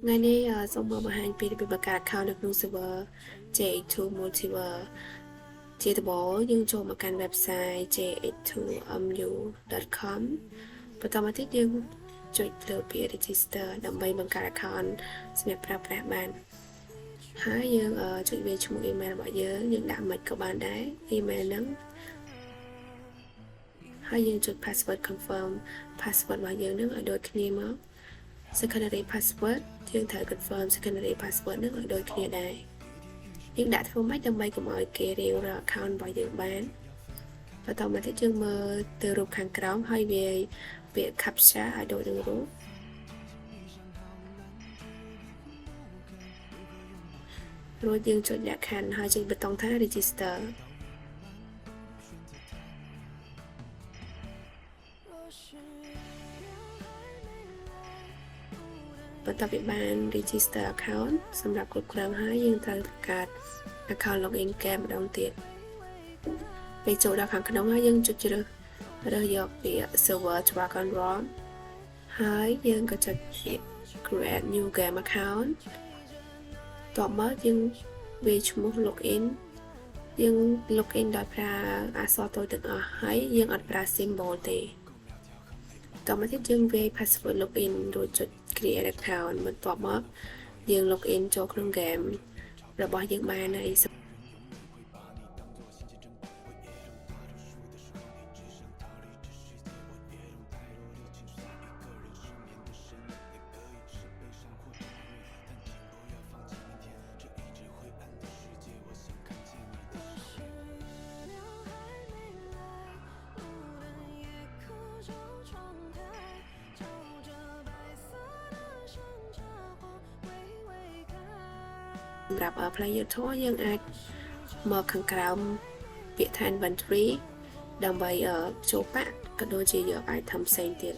ថ្ងៃនេះសូមមកបង្ហាញពីរបៀបបង្កើត account នៅក្នុង server J2 Multiverse ជាដំបូងយើងចូលមកកាន់ website j2mu.com បន្តមកទៀតយើងចុចលើពាក្យ register ដើម្បីបង្កើត account សម្រាប់ប្រើប្រាស់បានហើយយើងចុចវាឈ្មោះ email របស់យើងដាក់មិនក៏បានដែរ email ហ្នឹងហើយយើងចុច password confirm password របស់យើងនឹងឲ្យដូចគ្នាមក secondary password យើងត្រូវ confirm secondary password នឹងឲ្យដូចគ្នាដែរយើងដាក់ធ្វើម៉េចដើម្បីកុំឲ្យគេរាវរក account របស់យើងបានបន្តមកទៀតយើងមើលទៅរូបខាងក្រោមហើយវាពាក្យ captcha ឲ្យដូចនឹងរូបរួចយើងចុចលក្ខខណ្ឌហើយចុចប៊ូតុងថា register បន្ទាប់ពីបាន register account សម្រាប់គ្រប់គ្រងហើយយើងត្រូវកើត account login កែម្ដងទៀតពេលចូលដល់ខាងក្នុងហើយយើងចុចរើសយកពាក្យ server Dragon ROM ហើយយើងក៏ចុចពាក្យ create new game account តបមកយើងវាឈ្មោះ login យើង login ដោយប្រើអក្សរតូចទាំងអស់ហើយយើងអត់ប្រើ symbol ទេតមកទៀតយើងវា password login រួចចុច create account បន្ទាប់មកយើង login ចូលក្នុង game របស់យើងបានហើយសម្រាប់ player ធម៌យើងអាចមកខាងក្រោមពាក្យថា inventory ដើម្បីចូលបាក់ក៏ដូចជាយក item ផ្សេងទៀត